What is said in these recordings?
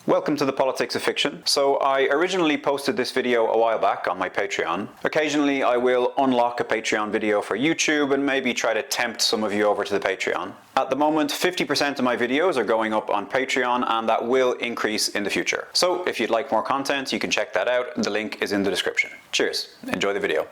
Welcome to the Politics of Fiction. So I originally posted this video a while back on my Patreon. Occasionally I will unlock a Patreon video for YouTube and maybe try to tempt some of you over to the Patreon. At the moment, 50% of my videos are going up on Patreon, and that will increase in the future. So if you'd like more content, you can check that out. The link is in the description. Cheers, enjoy the video.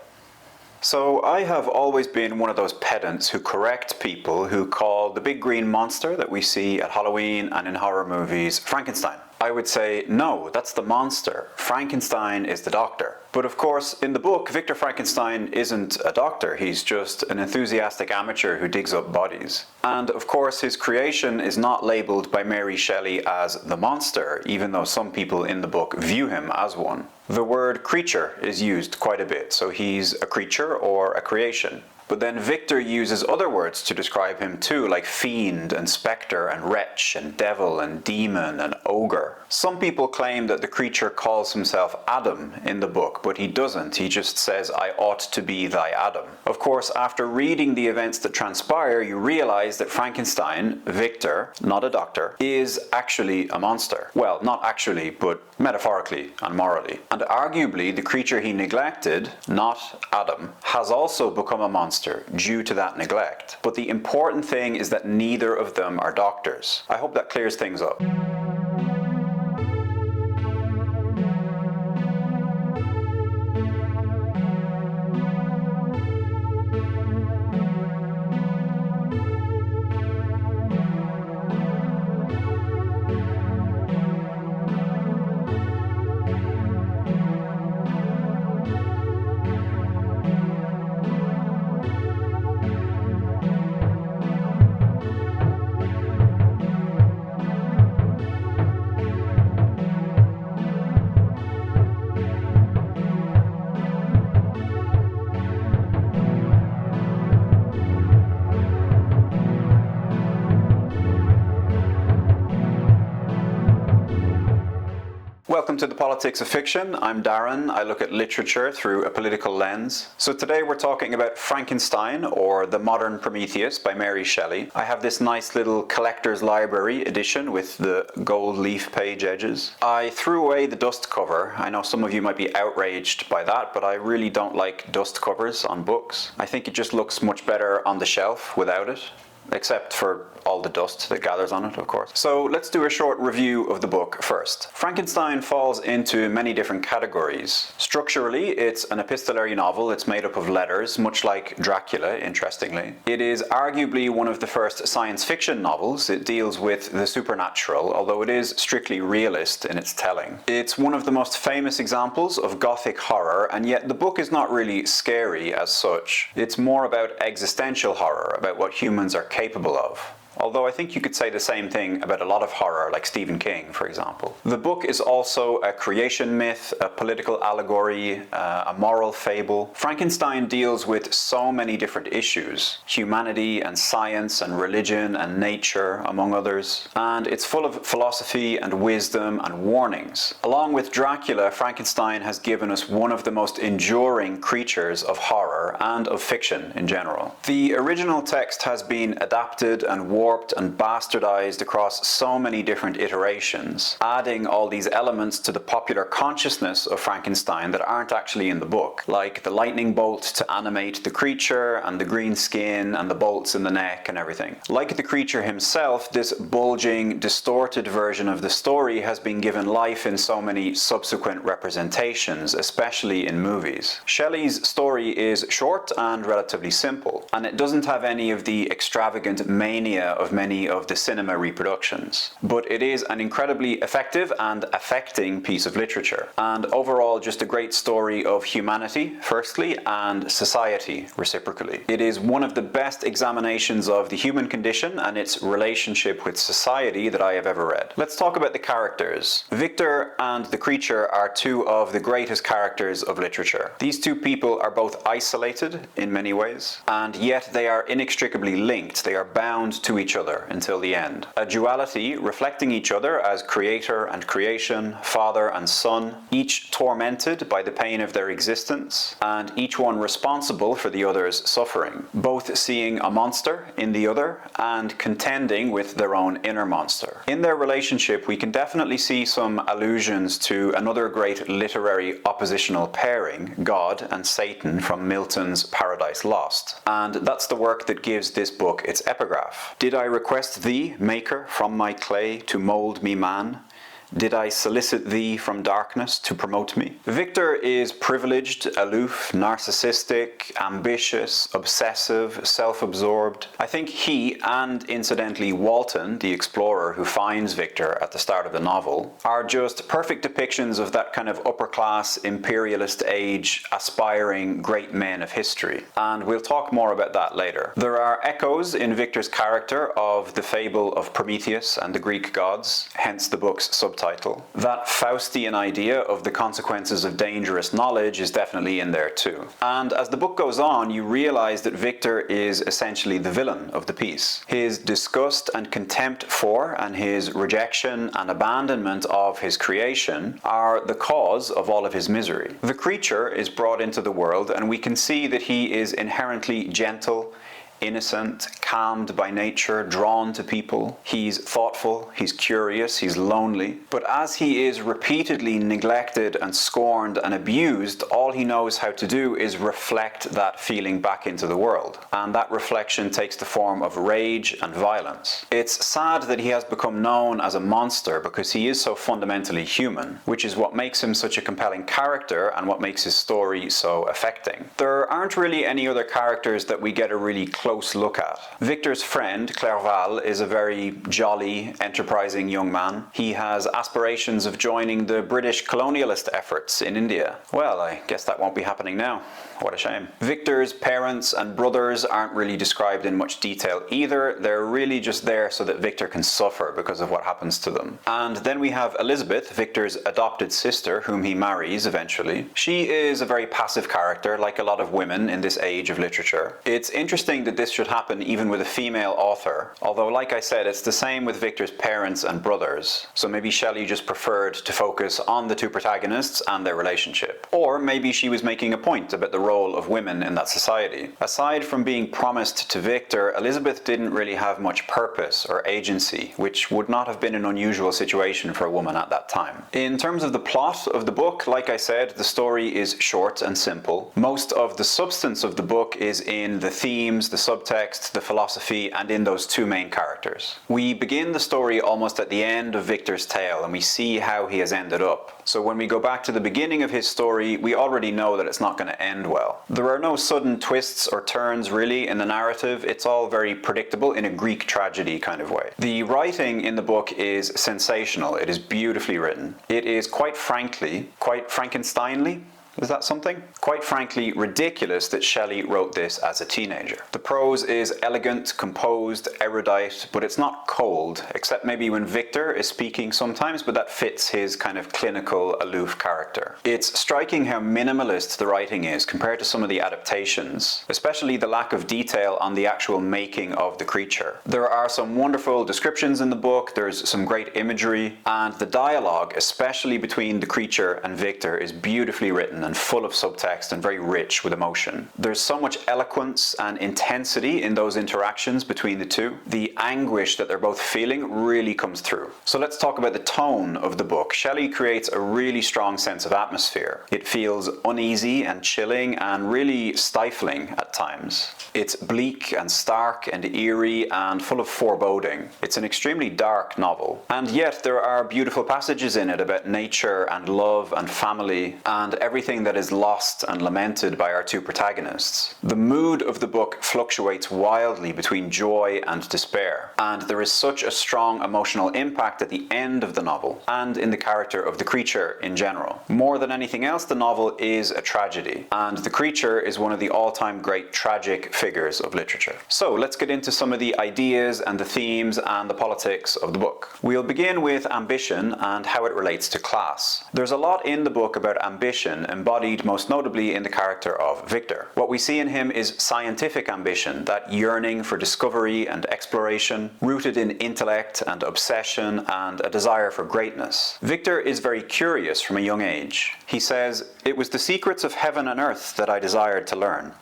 So I have always been one of those pedants who correct people who call the big green monster that we see at Halloween and in horror movies Frankenstein. I would say, no, that's the monster. Frankenstein is the doctor. But of course, in the book, Victor Frankenstein isn't a doctor. He's just an enthusiastic amateur who digs up bodies. And of course, his creation is not labeled by Mary Shelley as the monster, even though some people in the book view him as one. The word creature is used quite a bit, so he's a creature or a creation. But then Victor uses other words to describe him too, like fiend and spectre and wretch and devil and demon and ogre. Some people claim that the creature calls himself Adam in the book, but he doesn't. He just says, "I ought to be thy Adam." Of course, after reading the events that transpire, you realize that Frankenstein, Victor, not a doctor, is actually a monster. Well, not actually, but metaphorically and morally. And arguably, the creature he neglected, not Adam, has also become a monster due to that neglect. But the important thing is that neither of them are doctors. I hope that clears things up. Welcome to the Politics of Fiction. I'm Darren. I look at literature through a political lens. So today we're talking about Frankenstein, or The Modern Prometheus by Mary Shelley. I have this nice little collector's library edition with the gold leaf page edges. I threw away the dust cover. I know some of you might be outraged by that, but I really don't like dust covers on books. I think it just looks much better on the shelf without it. Except for all the dust that gathers on it, of course. So let's do a short review of the book first. Frankenstein falls into many different categories. Structurally, it's an epistolary novel. It's made up of letters, much like Dracula, interestingly. It is arguably one of the first science fiction novels. It deals with the supernatural, although it is strictly realist in its telling. It's one of the most famous examples of Gothic horror, and yet the book is not really scary as such. It's more about existential horror, about what humans are capable of. Although I think you could say the same thing about a lot of horror, like Stephen King, for example. The book is also a creation myth, a political allegory, a moral fable. Frankenstein deals with so many different issues: humanity and science and religion and nature, among others. And it's full of philosophy and wisdom and warnings. Along with Dracula, Frankenstein has given us one of the most enduring creatures of horror and of fiction in general. The original text has been adapted and warped and bastardized across so many different iterations, adding all these elements to the popular consciousness of Frankenstein that aren't actually in the book, like the lightning bolt to animate the creature, and the green skin, and the bolts in the neck and everything. Like the creature himself, this bulging, distorted version of the story has been given life in so many subsequent representations, especially in movies. Shelley's story is short and relatively simple, and it doesn't have any of the extravagant mania of many of the cinema reproductions. But it is an incredibly effective and affecting piece of literature, and overall just a great story of humanity, firstly, and society, reciprocally. It is one of the best examinations of the human condition and its relationship with society that I have ever read. Let's talk about the characters. Victor and the creature are two of the greatest characters of literature. These two people are both isolated in many ways, and yet they are inextricably linked. They are bound to each each other until the end. A duality reflecting each other as creator and creation, father and son, each tormented by the pain of their existence, and each one responsible for the other's suffering, both seeing a monster in the other and contending with their own inner monster. In their relationship, we can definitely see some allusions to another great literary oppositional pairing, God and Satan, from Milton's Paradise Lost. And that's the work that gives this book its epigraph. Did I request thee, maker, from my clay to mold me man? Did I solicit thee from darkness to promote me? Victor is privileged, aloof, narcissistic, ambitious, obsessive, self-absorbed. I think he, and incidentally Walton, the explorer who finds Victor at the start of the novel, are just perfect depictions of that kind of upper-class, imperialist age, aspiring great men of history. And we'll talk more about that later. There are echoes in Victor's character of the fable of Prometheus and the Greek gods, hence the book's subtitle. That Faustian idea of the consequences of dangerous knowledge is definitely in there too. And as the book goes on, you realize that Victor is essentially the villain of the piece. His disgust and contempt for, and his rejection and abandonment of his creation are the cause of all of his misery. The creature is brought into the world, and we can see that he is inherently gentle, innocent, calmed by nature, drawn to people. He's thoughtful, he's curious, he's lonely. But as he is repeatedly neglected and scorned and abused, all he knows how to do is reflect that feeling back into the world. And that reflection takes the form of rage and violence. It's sad that he has become known as a monster because he is so fundamentally human, which is what makes him such a compelling character and what makes his story so affecting. There aren't really any other characters that we get a really close look at. Victor's friend, Clerval, is a very jolly, enterprising young man. He has aspirations of joining the British colonialist efforts in India. Well, I guess that won't be happening now. What a shame. Victor's parents and brothers aren't really described in much detail either. They're really just there so that Victor can suffer because of what happens to them. And then we have Elizabeth, Victor's adopted sister, whom he marries eventually. She is a very passive character, like a lot of women in this age of literature. It's interesting that this should happen even with a female author, although like I said, it's the same with Victor's parents and brothers. So maybe Shelley just preferred to focus on the two protagonists and their relationship. Or maybe she was making a point about the role of women in that society. Aside from being promised to Victor, Elizabeth didn't really have much purpose or agency, which would not have been an unusual situation for a woman at that time. In terms of the plot of the book, like I said, the story is short and simple. Most of the substance of the book is in the themes, the subtext, the philosophy, and in those two main characters. We begin the story almost at the end of Victor's tale, and we see how he has ended up. So when we go back to the beginning of his story, we already know that it's not going to end well. There are no sudden twists or turns really in the narrative. It's all very predictable in a Greek tragedy kind of way. The writing in the book is sensational. It is beautifully written. It is quite frankly, quite Frankensteinly. Is that something? Quite frankly, ridiculous that Shelley wrote this as a teenager. The prose is elegant, composed, erudite, but it's not cold, except maybe when Victor is speaking sometimes, but that fits his kind of clinical, aloof character. It's striking how minimalist the writing is compared to some of the adaptations, especially the lack of detail on the actual making of the creature. There are some wonderful descriptions in the book, there's some great imagery, and the dialogue, especially between the creature and Victor, is beautifully written and full of subtext and very rich with emotion. There's so much eloquence and intensity in those interactions between the two. The anguish that they're both feeling really comes through. So let's talk about the tone of the book. Shelley creates a really strong sense of atmosphere. It feels uneasy and chilling and really stifling at times. It's bleak and stark and eerie and full of foreboding. It's an extremely dark novel. And yet there are beautiful passages in it about nature and love and family and everything that is lost and lamented by our two protagonists. The mood of the book fluctuates wildly between joy and despair, and there is such a strong emotional impact at the end of the novel and in the character of the creature in general. More than anything else, the novel is a tragedy, and the creature is one of the all-time great tragic figures of literature. So let's get into some of the ideas and the themes and the politics of the book. We'll begin with ambition and how it relates to class. There's a lot in the book about ambition embodied most notably in the character of Victor. What we see in him is scientific ambition, that yearning for discovery and exploration, rooted in intellect and obsession and a desire for greatness. Victor is very curious from a young age. He says, "It was the secrets of heaven and earth that I desired to learn.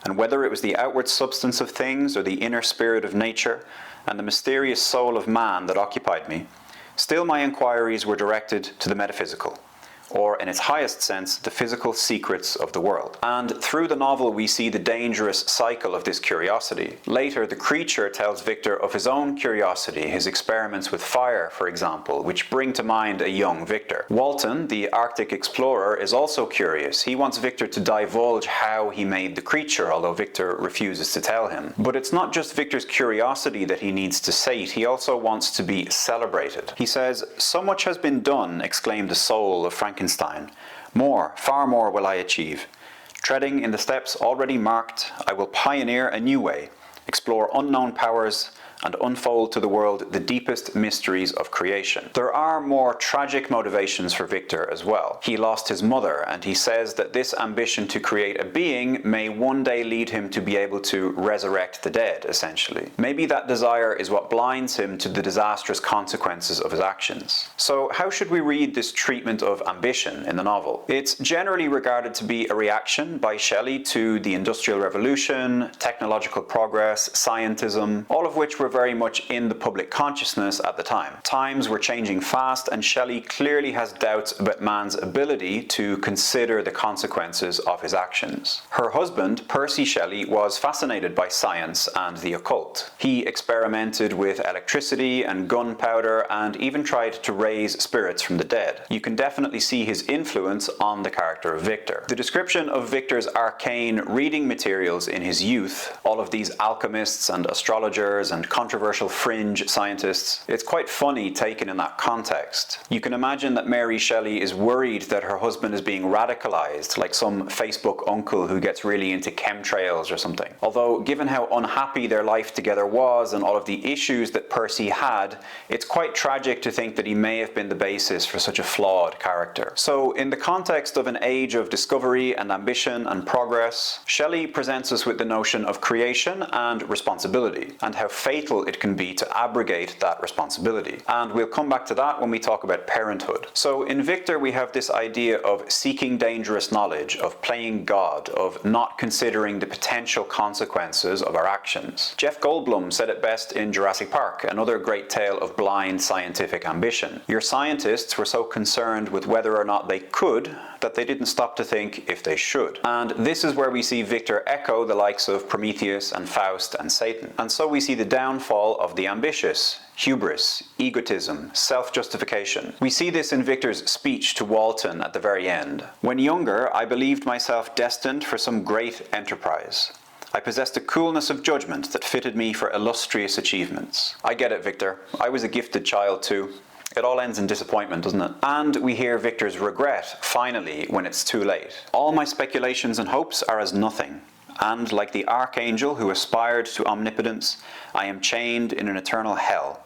And whether it was the outward substance of things or the inner spirit of nature and the mysterious soul of man that occupied me, still my inquiries were directed to the metaphysical, or in its highest sense, the physical secrets of the world." And through the novel we see the dangerous cycle of this curiosity. Later, the creature tells Victor of his own curiosity, his experiments with fire, for example, which bring to mind a young Victor. Walton, the Arctic explorer, is also curious. He wants Victor to divulge how he made the creature, although Victor refuses to tell him. But it's not just Victor's curiosity that he needs to sate, he also wants to be celebrated. He says, "So much has been done," exclaimed the soul of Frankenstein. "More, far more will I achieve. Treading in the steps already marked, I will pioneer a new way, explore unknown powers, and unfold to the world the deepest mysteries of creation." There are more tragic motivations for Victor as well. He lost his mother, and he says that this ambition to create a being may one day lead him to be able to resurrect the dead, essentially. Maybe that desire is what blinds him to the disastrous consequences of his actions. So how should we read this treatment of ambition in the novel? It's generally regarded to be a reaction by Shelley to the Industrial Revolution, technological progress, scientism, all of which were very much in the public consciousness at the time. Times were changing fast, and Shelley clearly has doubts about man's ability to consider the consequences of his actions. Her husband, Percy Shelley, was fascinated by science and the occult. He experimented with electricity and gunpowder and even tried to raise spirits from the dead. You can definitely see his influence on the character of Victor. The description of Victor's arcane reading materials in his youth, all of these alchemists and astrologers and controversial fringe scientists, it's quite funny taken in that context. You can imagine that Mary Shelley is worried that her husband is being radicalized, like some Facebook uncle who gets really into chemtrails or something. Although, given how unhappy their life together was and all of the issues that Percy had, it's quite tragic to think that he may have been the basis for such a flawed character. So, in the context of an age of discovery and ambition and progress, Shelley presents us with the notion of creation and responsibility, and how fatal it can be to abrogate that responsibility. And we'll come back to that when we talk about parenthood. So in Victor we have this idea of seeking dangerous knowledge, of playing God, of not considering the potential consequences of our actions. Jeff Goldblum said it best in Jurassic Park, another great tale of blind scientific ambition. Your scientists were so concerned with whether or not they could that they didn't stop to think if they should. And this is where we see Victor echo the likes of Prometheus and Faust and Satan. And so we see the downfall of the ambitious, hubris, egotism, self-justification. We see this in Victor's speech to Walton at the very end. "When younger, I believed myself destined for some great enterprise. I possessed a coolness of judgment that fitted me for illustrious achievements." I get it, Victor. I was a gifted child too. It all ends in disappointment, doesn't it? And we hear Victor's regret, finally, when it's too late. "All my speculations and hopes are as nothing. And like the archangel who aspired to omnipotence, I am chained in an eternal hell.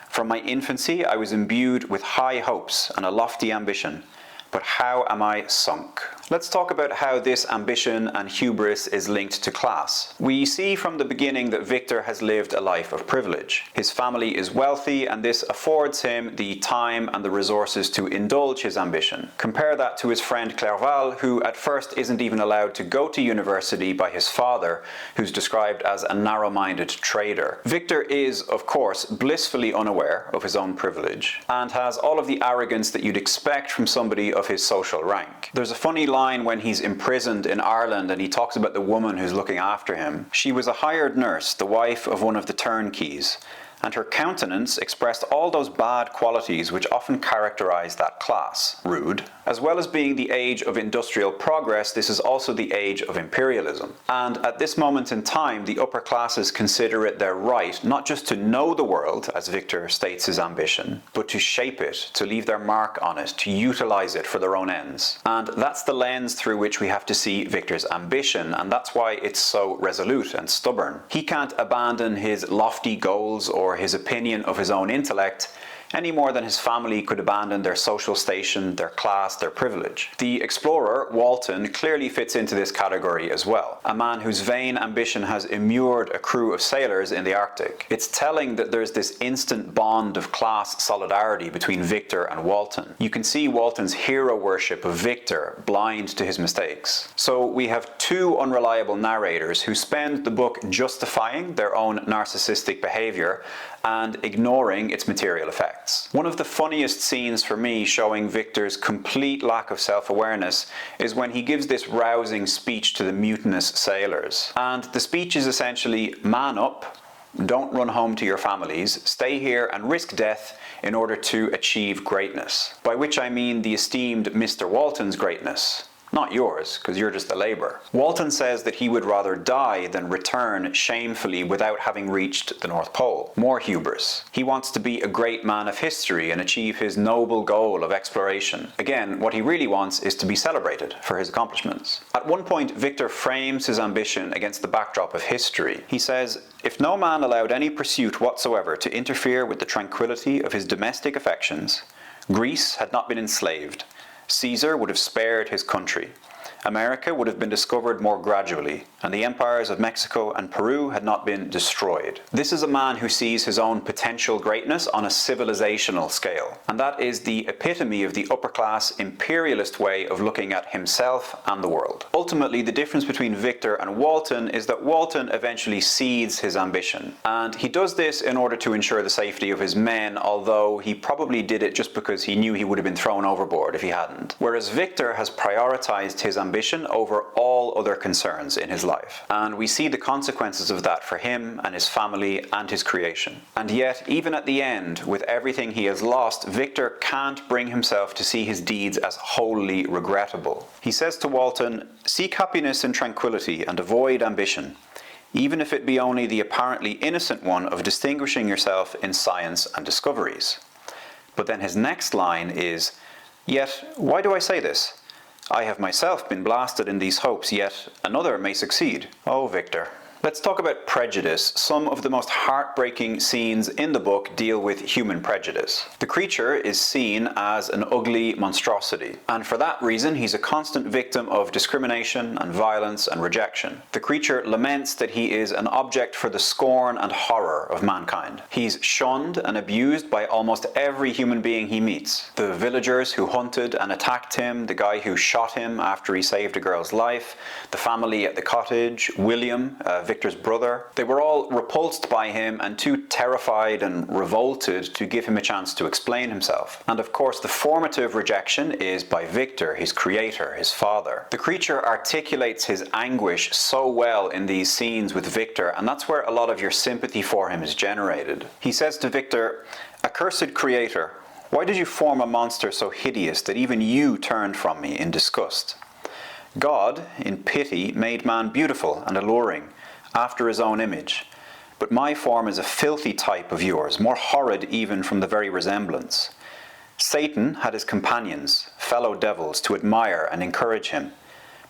From my infancy I was imbued with high hopes and a lofty ambition, but how am I sunk?" Let's talk about how this ambition and hubris is linked to class. We see from the beginning that Victor has lived a life of privilege. His family is wealthy, and this affords him the time and the resources to indulge his ambition. Compare that to his friend Clerval, who at first isn't even allowed to go to university by his father, who's described as a narrow-minded trader. Victor is, of course, blissfully unaware of his own privilege, and has all of the arrogance that you'd expect from somebody of his social rank. There's a funny line when he's imprisoned in Ireland and he talks about the woman who's looking after him. "She was a hired nurse, the wife of one of the turnkeys, and her countenance expressed all those bad qualities which often characterize that class. Rude. As well as being the age of industrial progress, this is also the age of imperialism. And at this moment in time, the upper classes consider it their right not just to know the world, as Victor states his ambition, but to shape it, to leave their mark on it, to utilize it for their own ends. And that's the lens through which we have to see Victor's ambition, and that's why it's so resolute and stubborn. He can't abandon his lofty goals or his opinion of his own intellect any more than his family could abandon their social station, their class, their privilege. The explorer, Walton, clearly fits into this category as well, a man whose vain ambition has immured a crew of sailors in the Arctic. It's telling that there's this instant bond of class solidarity between Victor and Walton. You can see Walton's hero worship of Victor, blind to his mistakes. So we have two unreliable narrators who spend the book justifying their own narcissistic behavior and ignoring its material effects. One of the funniest scenes for me showing Victor's complete lack of self-awareness is when he gives this rousing speech to the mutinous sailors. And the speech is essentially, man up, don't run home to your families, stay here and risk death in order to achieve greatness. By which I mean the esteemed Mr. Walton's greatness. Not yours, because you're just a labor. Walton says that he would rather die than return shamefully without having reached the North Pole. More hubris. He wants to be a great man of history and achieve his noble goal of exploration. Again, what he really wants is to be celebrated for his accomplishments. At one point, Victor frames his ambition against the backdrop of history. He says, "If no man allowed any pursuit whatsoever to interfere with the tranquility of his domestic affections, Greece had not been enslaved. Caesar would have spared his country. America would have been discovered more gradually, and the empires of Mexico and Peru had not been destroyed." This is a man who sees his own potential greatness on a civilizational scale, and that is the epitome of the upper-class imperialist way of looking at himself and the world. Ultimately, the difference between Victor and Walton is that Walton eventually cedes his ambition, and he does this in order to ensure the safety of his men, although he probably did it just because he knew he would have been thrown overboard if he hadn't. Whereas Victor has prioritized his ambition over all other concerns in his life. And we see the consequences of that for him and his family and his creation. And yet, even at the end, with everything he has lost, Victor can't bring himself to see his deeds as wholly regrettable. He says to Walton, "Seek happiness in tranquility and avoid ambition, even if it be only the apparently innocent one of distinguishing yourself in science and discoveries." But then his next line is, "Yet, why do I say this? I have myself been blasted in these hopes, yet another may succeed." Oh, Victor. Let's talk about prejudice. Some of the most heartbreaking scenes in the book deal with human prejudice. The creature is seen as an ugly monstrosity, and for that reason he's a constant victim of discrimination and violence and rejection. The creature laments that he is an object for the scorn and horror of mankind. He's shunned and abused by almost every human being he meets. The villagers who hunted and attacked him, the guy who shot him after he saved a girl's life, the family at the cottage, William, Victor's brother. They were all repulsed by him and too terrified and revolted to give him a chance to explain himself. And of course, the formative rejection is by Victor, his creator, his father. The creature articulates his anguish so well in these scenes with Victor, and that's where a lot of your sympathy for him is generated. He says to Victor, "Accursed creator, why did you form a monster so hideous that even you turned from me in disgust? God, in pity, made man beautiful and alluring, after his own image. But my form is a filthy type of yours, more horrid even from the very resemblance. Satan had his companions, fellow devils, to admire and encourage him.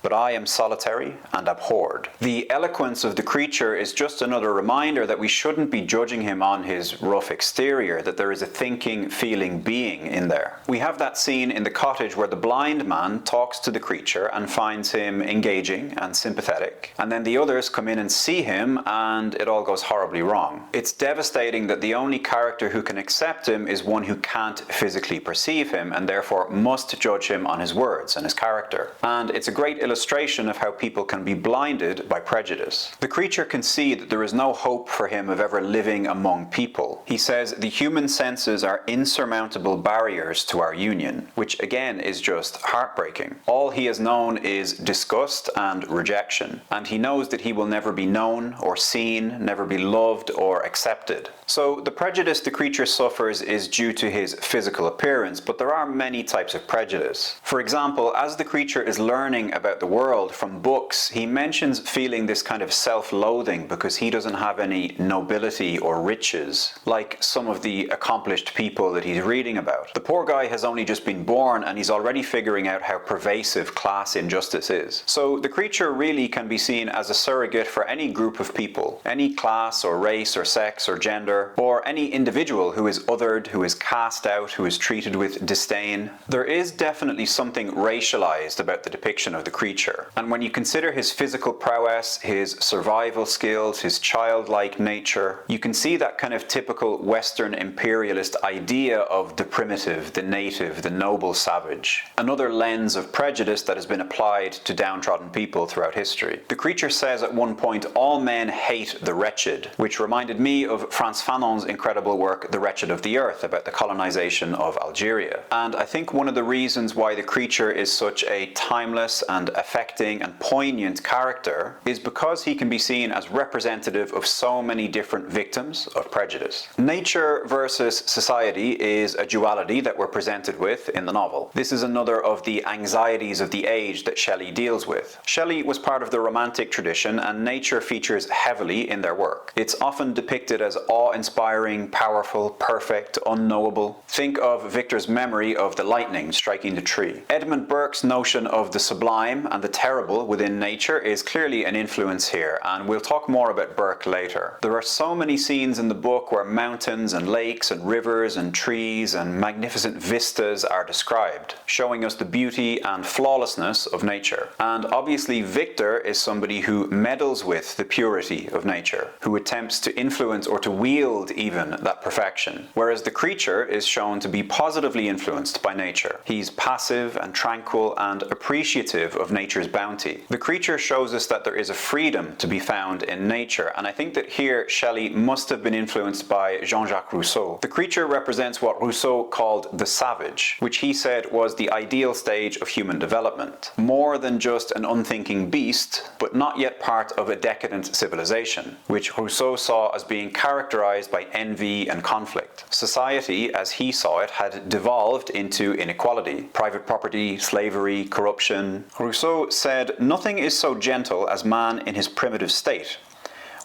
But I am solitary and abhorred." The eloquence of the creature is just another reminder that we shouldn't be judging him on his rough exterior, that there is a thinking, feeling being in there. We have that scene in the cottage where the blind man talks to the creature and finds him engaging and sympathetic, and then the others come in and see him and it all goes horribly wrong. It's devastating that the only character who can accept him is one who can't physically perceive him and therefore must judge him on his words and his character. And it's a great illustration of how people can be blinded by prejudice. The creature can see that there is no hope for him of ever living among people. He says the human senses are insurmountable barriers to our union, which again is just heartbreaking. All he has known is disgust and rejection, and he knows that he will never be known or seen, never be loved or accepted. So the prejudice the creature suffers is due to his physical appearance, but there are many types of prejudice. For example, as the creature is learning about about the world from books, he mentions feeling this kind of self-loathing because he doesn't have any nobility or riches, like some of the accomplished people that he's reading about. The poor guy has only just been born and he's already figuring out how pervasive class injustice is. So the creature really can be seen as a surrogate for any group of people, any class or race or sex or gender, or any individual who is othered, who is cast out, who is treated with disdain. There is definitely something racialized about the depiction of the creature. And when you consider his physical prowess, his survival skills, his childlike nature, you can see that kind of typical Western imperialist idea of the primitive, the native, the noble savage. Another lens of prejudice that has been applied to downtrodden people throughout history. The creature says at one point, "All men hate the wretched," which reminded me of Frantz Fanon's incredible work, The Wretched of the Earth, about the colonization of Algeria. And I think one of the reasons why the creature is such a timeless and affecting and poignant character is because he can be seen as representative of so many different victims of prejudice. Nature versus society is a duality that we're presented with in the novel. This is another of the anxieties of the age that Shelley deals with. Shelley was part of the Romantic tradition, and nature features heavily in their work. It's often depicted as awe-inspiring, powerful, perfect, unknowable. Think of Victor's memory of the lightning striking the tree. Edmund Burke's notion of the sublime and the terrible within nature is clearly an influence here, and we'll talk more about Burke later. There are so many scenes in the book where mountains and lakes and rivers and trees and magnificent vistas are described, showing us the beauty and flawlessness of nature. And obviously Victor is somebody who meddles with the purity of nature, who attempts to influence or to wield even that perfection, whereas the creature is shown to be positively influenced by nature. He's passive and tranquil and appreciative of nature's bounty. The creature shows us that there is a freedom to be found in nature, and I think that here Shelley must have been influenced by Jean-Jacques Rousseau. The creature represents what Rousseau called the savage, which he said was the ideal stage of human development. More than just an unthinking beast, but not yet part of a decadent civilization, which Rousseau saw as being characterized by envy and conflict. Society, as he saw it, had devolved into inequality, private property, slavery, corruption. Rousseau said, "Nothing is so gentle as man in his primitive state,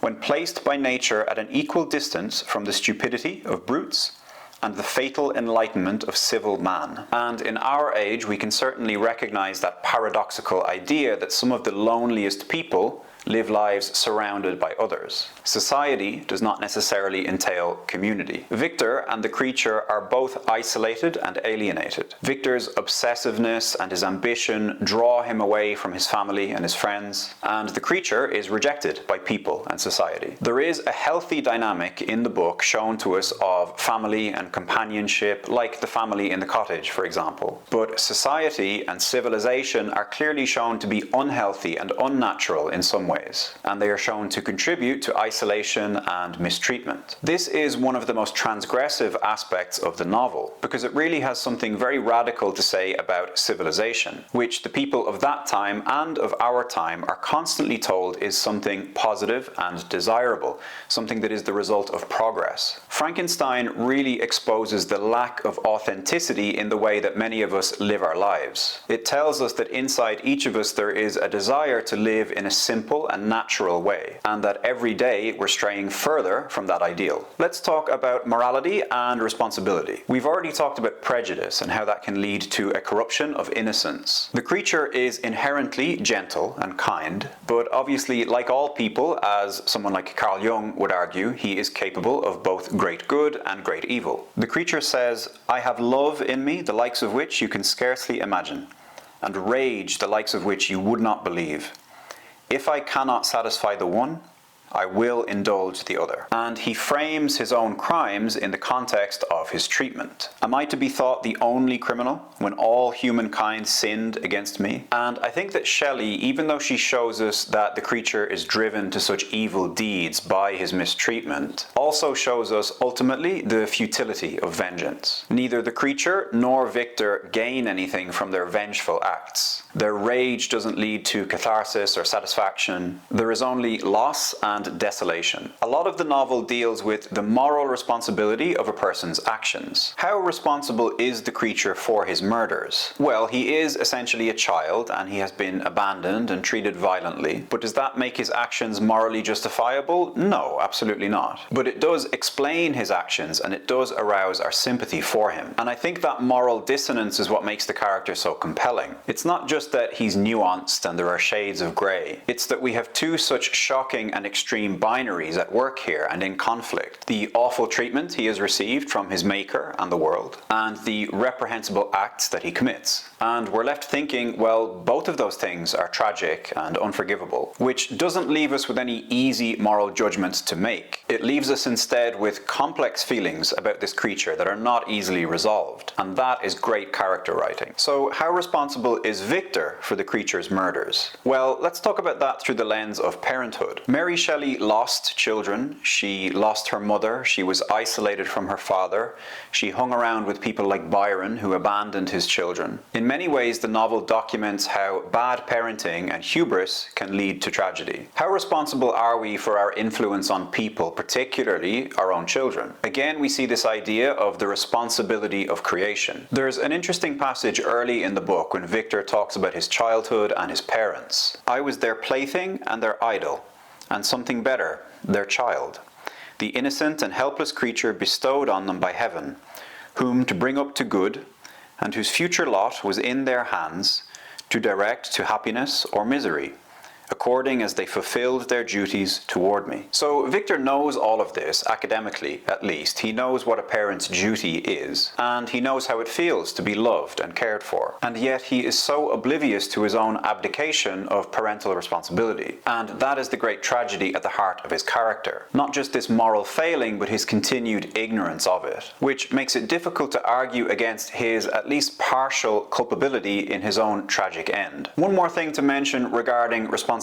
when placed by nature at an equal distance from the stupidity of brutes and the fatal enlightenment of civil man." And in our age, we can certainly recognize that paradoxical idea that some of the loneliest people live lives surrounded by others. Society does not necessarily entail community. Victor and the creature are both isolated and alienated. Victor's obsessiveness and his ambition draw him away from his family and his friends, and the creature is rejected by people and society. There is a healthy dynamic in the book shown to us of family and companionship, like the family in the cottage, for example. But society and civilization are clearly shown to be unhealthy and unnatural in some ways, and they are shown to contribute to isolation and mistreatment. This is one of the most transgressive aspects of the novel, because it really has something very radical to say about civilization, which the people of that time and of our time are constantly told is something positive and desirable, something that is the result of progress. Frankenstein really exposes the lack of authenticity in the way that many of us live our lives. It tells us that inside each of us there is a desire to live in a simple and natural way, and that every day we're straying further from that ideal. Let's talk about morality and responsibility. We've already talked about prejudice and how that can lead to a corruption of innocence. The creature is inherently gentle and kind, but obviously, like all people, as someone like Carl Jung would argue, he is capable of both great good and great evil. The creature says, "I have love in me, the likes of which you can scarcely imagine, and rage, the likes of which you would not believe. If I cannot satisfy the one, I will indulge the other." And he frames his own crimes in the context of his treatment. Am I to be thought the only criminal when all humankind sinned against me? And I think that Shelley, even though she shows us that the creature is driven to such evil deeds by his mistreatment, also shows us ultimately the futility of vengeance. Neither the creature nor Victor gain anything from their vengeful acts. Their rage doesn't lead to catharsis or satisfaction. There is only loss and and desolation. A lot of the novel deals with the moral responsibility of a person's actions. How responsible is the creature for his murders? Well, he is essentially a child and he has been abandoned and treated violently, but does that make his actions morally justifiable? No, absolutely not. But it does explain his actions and it does arouse our sympathy for him. And I think that moral dissonance is what makes the character so compelling. It's not just that he's nuanced and there are shades of grey, it's that we have two such shocking and extreme binaries at work here and in conflict. The awful treatment he has received from his maker and the world, and the reprehensible acts that he commits. And we're left thinking, well, both of those things are tragic and unforgivable, which doesn't leave us with any easy moral judgments to make. It leaves us instead with complex feelings about this creature that are not easily resolved, and that is great character writing. So how responsible is Victor for the creature's murders? Well, let's talk about that through the lens of parenthood. Mary Shelley lost children, she lost her mother, she was isolated from her father, she hung around with people like Byron who abandoned his children. In many ways, the novel documents how bad parenting and hubris can lead to tragedy. How responsible are we for our influence on people, particularly our own children? Again, we see this idea of the responsibility of creation. There's an interesting passage early in the book when Victor talks about his childhood and his parents. I was their plaything and their idol, and something better, their child, the innocent and helpless creature bestowed on them by heaven, whom to bring up to good, and whose future lot was in their hands, to direct to happiness or misery, according as they fulfilled their duties toward me. So Victor knows all of this, academically at least. He knows what a parent's duty is, and he knows how it feels to be loved and cared for. And yet he is so oblivious to his own abdication of parental responsibility. And that is the great tragedy at the heart of his character. Not just this moral failing, but his continued ignorance of it, which makes it difficult to argue against his at least partial culpability in his own tragic end. One more thing to mention regarding responsibility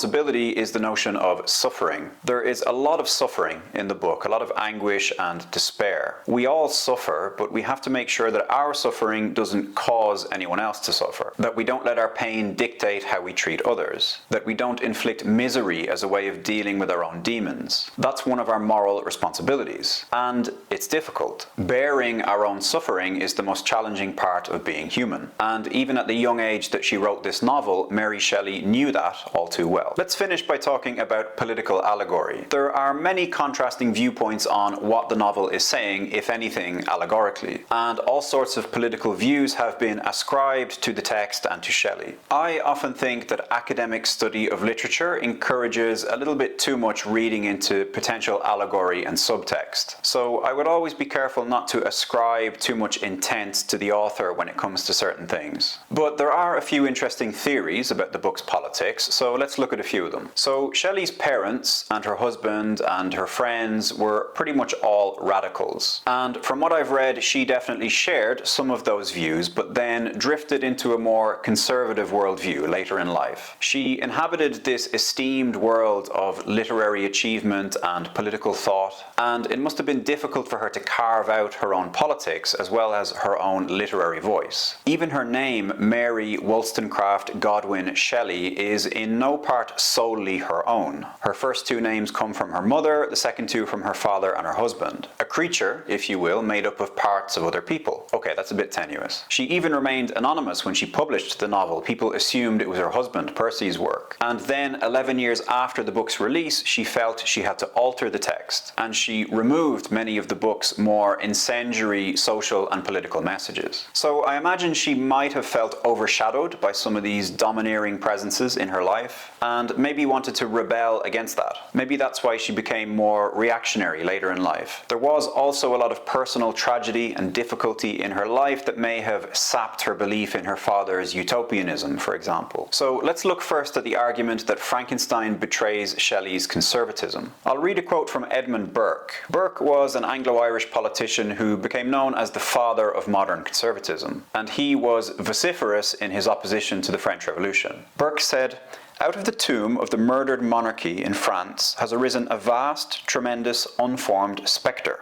is the notion of suffering. There is a lot of suffering in the book, a lot of anguish and despair. We all suffer, but we have to make sure that our suffering doesn't cause anyone else to suffer, that we don't let our pain dictate how we treat others, that we don't inflict misery as a way of dealing with our own demons. That's one of our moral responsibilities, and it's difficult. Bearing our own suffering is the most challenging part of being human, and even at the young age that she wrote this novel, Mary Shelley knew that all too well. Let's finish by talking about political allegory. There are many contrasting viewpoints on what the novel is saying, if anything, allegorically, and all sorts of political views have been ascribed to the text and to Shelley. I often think that academic study of literature encourages a little bit too much reading into potential allegory and subtext. So I would always be careful not to ascribe too much intent to the author when it comes to certain things. But there are a few interesting theories about the book's politics, so let's look at a few of them. So Shelley's parents and her husband and her friends were pretty much all radicals. And from what I've read, she definitely shared some of those views, but then drifted into a more conservative worldview later in life. She inhabited this esteemed world of literary achievement and political thought, and it must have been difficult for her to carve out her own politics as well as her own literary voice. Even her name, Mary Wollstonecraft Godwin Shelley, is in no part solely her own. Her first two names come from her mother, the second two from her father and her husband. A creature, if you will, made up of parts of other people. Okay, that's a bit tenuous. She even remained anonymous when she published the novel. People assumed it was her husband, Percy's work. And then 11 years after the book's release, she felt she had to alter the text, and she removed many of the book's more incendiary social and political messages. So I imagine she might have felt overshadowed by some of these domineering presences in her life, and maybe wanted to rebel against that. Maybe that's why she became more reactionary later in life. There was also a lot of personal tragedy and difficulty in her life that may have sapped her belief in her father's utopianism, for example. So let's look first at the argument that Frankenstein betrays Shelley's conservatism. I'll read a quote from Edmund Burke. Burke was an Anglo-Irish politician who became known as the father of modern conservatism, and he was vociferous in his opposition to the French Revolution. Burke said, "Out of the tomb of the murdered monarchy in France has arisen a vast, tremendous, unformed spectre.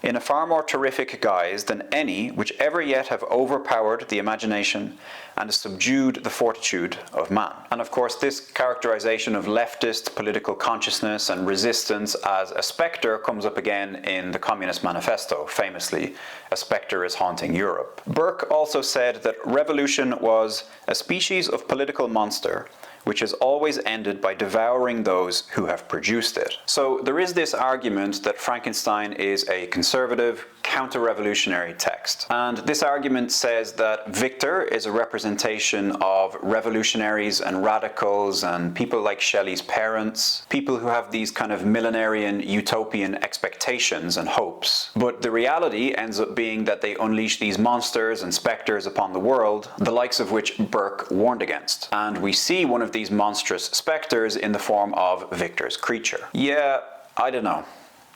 in a far more terrific guise than any which ever yet have overpowered the imagination and subdued the fortitude of man. And of course, this characterization of leftist political consciousness and resistance as a spectre comes up again in the Communist Manifesto, famously, "A spectre is haunting Europe." Burke also said that revolution was a species of political monster which has always ended by devouring those who have produced it. So there is this argument that Frankenstein is a conservative, counter-revolutionary text. And this argument says that Victor is a representation of revolutionaries and radicals and people like Shelley's parents, people who have these kind of millenarian utopian expectations and hopes. But the reality ends up being that they unleash these monsters and spectres upon the world, the likes of which Burke warned against. And we see one of these monstrous spectres in the form of Victor's creature. Yeah, I don't know.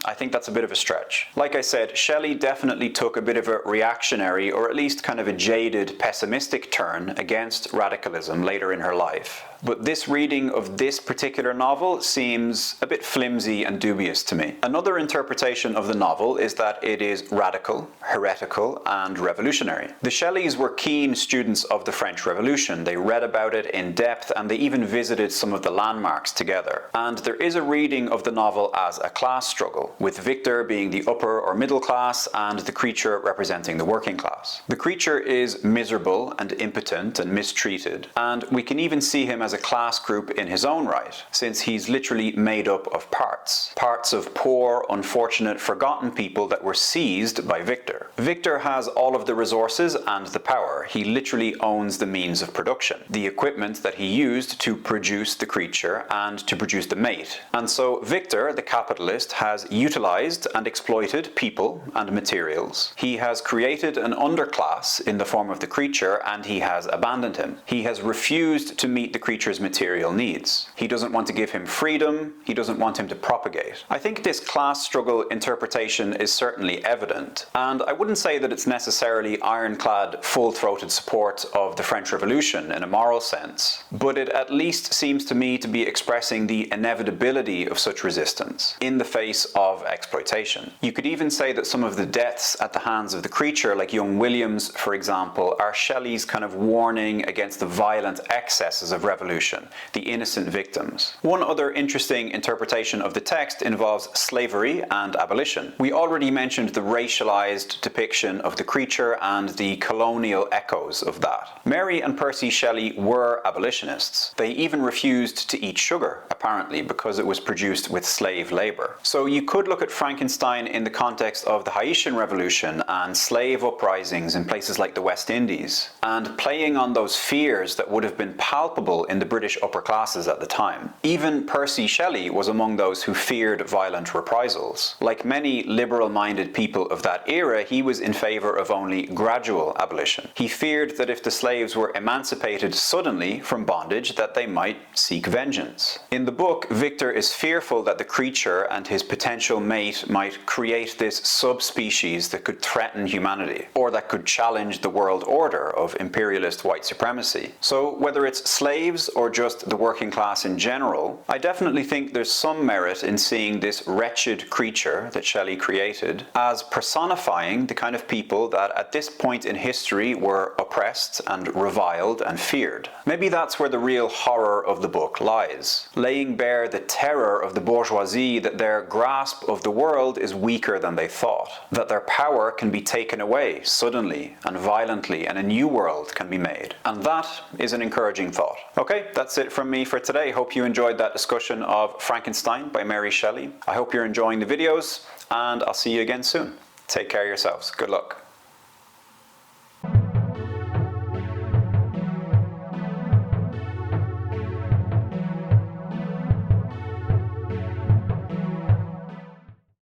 I think that's a bit of a stretch. Like I said, Shelley definitely took a bit of a reactionary, or at least kind of a jaded, pessimistic turn against radicalism later in her life. But this reading of this particular novel seems a bit flimsy and dubious to me. Another interpretation of the novel is that it is radical, heretical, and revolutionary. The Shelleys were keen students of the French Revolution. They read about it in depth, and they even visited some of the landmarks together. And there is a reading of the novel as a class struggle, with Victor being the upper or middle class and the creature representing the working class. The creature is miserable and impotent and mistreated, and we can even see him as a class group in his own right, since he's literally made up of parts. Parts of poor, unfortunate, forgotten people that were seized by Victor. Victor has all of the resources and the power. He literally owns the means of production, the equipment that he used to produce the creature and to produce the mate. And so Victor, the capitalist, has utilized and exploited people and materials. He has created an underclass in the form of the creature, and he has abandoned him. He has refused to meet the creature's material needs. He doesn't want to give him freedom. He doesn't want him to propagate. I think this class struggle interpretation is certainly evident, and I wouldn't say that it's necessarily ironclad, full-throated support of the French Revolution in a moral sense, but it at least seems to me to be expressing the inevitability of such resistance in the face of exploitation. You could even say that some of the deaths at the hands of the creature, like young William's, for example, are Shelley's kind of warning against the violent excesses of revolution, the innocent victims. One other interesting interpretation of the text involves slavery and abolition. We already mentioned the racialized depiction of the creature and the colonial echoes of that. Mary and Percy Shelley were abolitionists. They even refused to eat sugar, apparently, because it was produced with slave labor. So you could look at Frankenstein in the context of the Haitian Revolution and slave uprisings in places like the West Indies, and playing on those fears that would have been palpable in the British upper classes at the time. Even Percy Shelley was among those who feared violent reprisals. Like many liberal-minded people of that era, he was in favor of only gradual abolition. He feared that if the slaves were emancipated suddenly from bondage, that they might seek vengeance. In the book, Victor is fearful that the creature and his potential mate might create this subspecies that could threaten humanity, or that could challenge the world order of imperialist white supremacy. So whether it's slaves or just the working class in general, I definitely think there's some merit in seeing this wretched creature that Shelley created as personifying the kind of people that at this point in history were oppressed and reviled and feared. Maybe that's where the real horror of the book lies, laying bare the terror of the bourgeoisie that their grasp of the world is weaker than they thought, that their power can be taken away suddenly and violently and a new world can be made. And that is an encouraging thought. Okay, that's it from me for today. Hope you enjoyed that discussion of Frankenstein by Mary Shelley. I hope you're enjoying the videos, and I'll see you again soon. Take care of yourselves. Good luck.